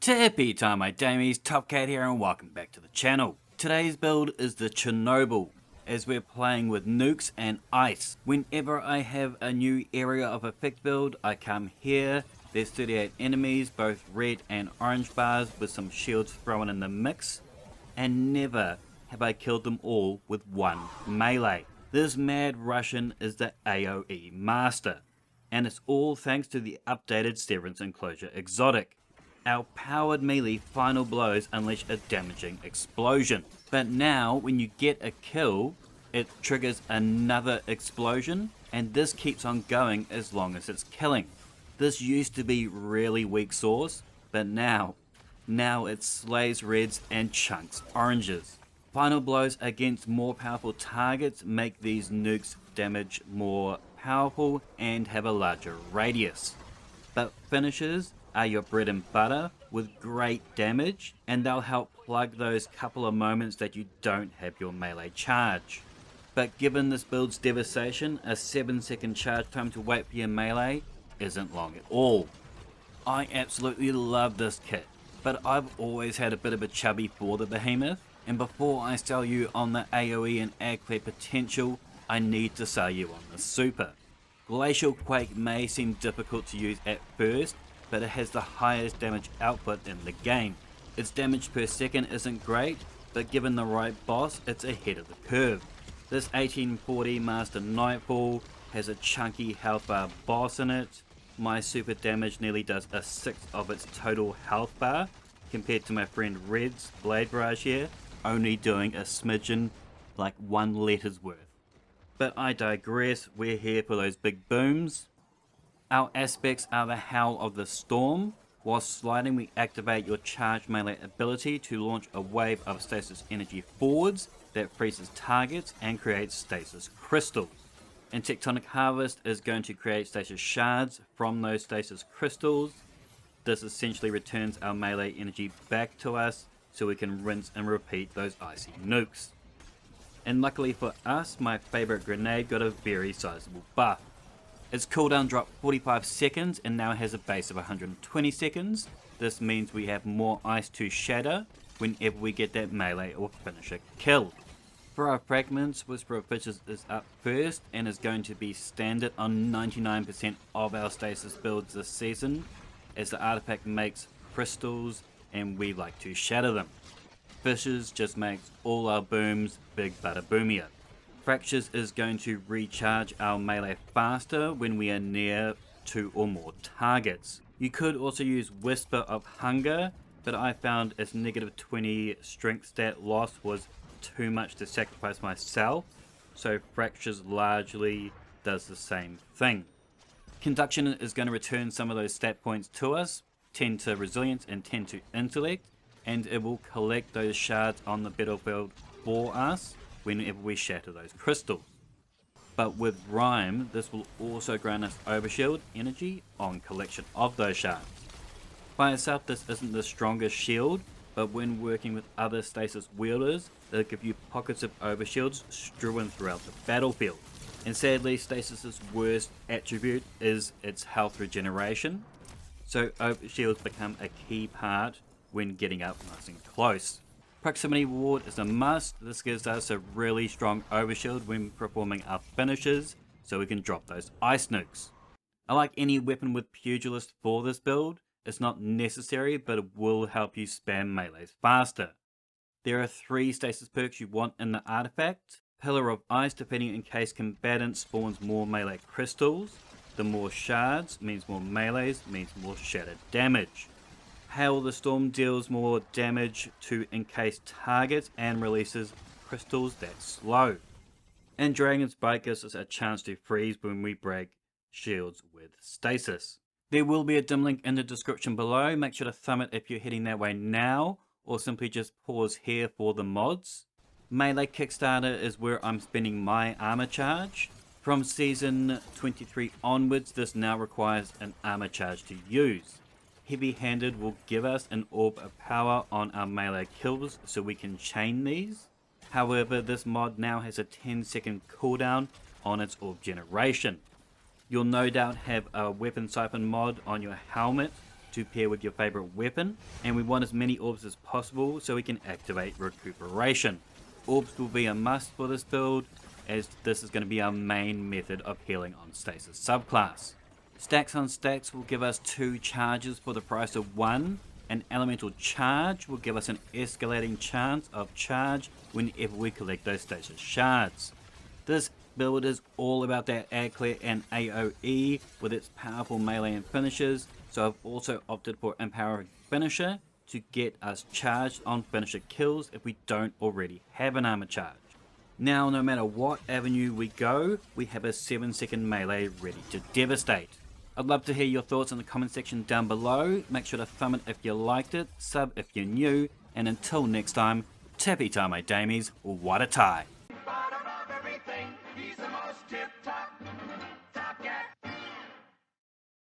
Tippy time, my damies, Top Cat here and welcome back to the channel. Today's build is the Chernobyl, as we're playing with nukes and ice. Whenever I have a new area of effect build, I come here, there's 38 enemies, both red and orange bars with some shields thrown in the mix, and never have I killed them all with one melee. This mad Russian is the AoE master, and it's all thanks to the updated Severance enclosure exotic. Our powered melee final blows unleash a damaging explosion. But now when you get a kill, it triggers another explosion, and this keeps on going as long as it's killing. This used to be really weak sauce, but now it slays reds and chunks oranges. Final blows against more powerful targets make these nukes damage more powerful and have a larger radius. But finishes are your bread and butter with great damage, and they'll help plug those couple of moments that you don't have your melee charge. But given this build's devastation, a 7-second charge time to wait for your melee isn't long at all. I absolutely love this kit, but I've always had a bit of a chubby for the behemoth, and before I sell you on the AoE and AgClear potential, I need to sell you on the super. Glacial Quake may seem difficult to use at first, but it has the highest damage output in the game. Its damage per second isn't great, but given the right boss, it's ahead of the curve. This 1840 Master Nightfall has a chunky health bar boss in it. My super damage nearly does a sixth of its total health bar, compared to my friend Red's Blade Barrage here, only doing a smidgen, like 1 letter's worth. But I digress, we're here for those big booms. Our aspects are the Howl of the Storm. While sliding, we activate your charge melee ability to launch a wave of stasis energy forwards that freezes targets and creates stasis crystals. And Tectonic Harvest is going to create stasis shards from those stasis crystals. This essentially returns our melee energy back to us so we can rinse and repeat those icy nukes. And luckily for us, my favorite grenade got a very sizable buff. Its cooldown dropped 45 seconds and now has a base of 120 seconds. This means we have more ice to shatter whenever we get that melee or finisher killed. For our fragments, Whisper of Fishes is up first and is going to be standard on 99% of our stasis builds this season, as the artifact makes crystals and we like to shatter them. Fishes just makes all our booms big butter boomier. Fractures is going to recharge our melee faster when we are near 2 or more targets. You could also use Whisper of Hunger, but I found its negative 20 strength stat loss was too much to sacrifice myself, so Fractures largely does the same thing. Conduction is going to return some of those stat points to us, 10 to Resilience and 10 to Intellect, and it will collect those shards on the battlefield for us whenever we shatter those crystals. But with Rhyme, this will also grant us overshield energy on collection of those shards. By itself, this isn't the strongest shield, but when working with other stasis wielders, they'll give you pockets of overshields strewn throughout the battlefield. And sadly, Stasis's worst attribute is its health regeneration, so overshields become a key part when getting up nice and close. Proximity Ward is a must. This gives us a really strong overshield when performing our finishes, so we can drop those ice nukes. I like any weapon with Pugilist for this build. It's not necessary, but it will help you spam melees faster. There are 3 stasis perks you want in the artifact. Pillar of Ice, defending in case combatant spawns more melee crystals. The more shards means more melees, means more shattered damage. Hail the Storm deals more damage to encased targets and releases crystals that slow. And Dragon's Bite gives us a chance to freeze when we break shields with stasis. There will be a dim link in the description below. Make sure to thumb it if you're heading that way now, or simply just pause here for the mods. Melee Kickstarter is where I'm spending my armor charge. From season 23 onwards, this now requires an armor charge to use. Heavy-handed will give us an orb of power on our melee kills so we can chain these. However, this mod now has a 10-second cooldown on its orb generation. You'll no doubt have a weapon siphon mod on your helmet to pair with your favorite weapon, and we want as many orbs as possible so we can activate recuperation. Orbs will be a must for this build, as this is going to be our main method of healing on Stasis subclass. Stacks on stacks will give us 2 charges for the price of 1. An elemental charge will give us an escalating chance of charge whenever we collect those stasis shards. This build is all about that AdClear and AoE with its powerful melee and finishes, so I've also opted for Empowering Finisher to get us charged on finisher kills if we don't already have an armor charge. Now, no matter what avenue we go, we have a 7-second melee ready to devastate. I'd love to hear your thoughts in the comment section down below. Make sure to thumb it if you liked it, sub if you're new, and until next time, tappy time my damies, what a tie. He's the most tip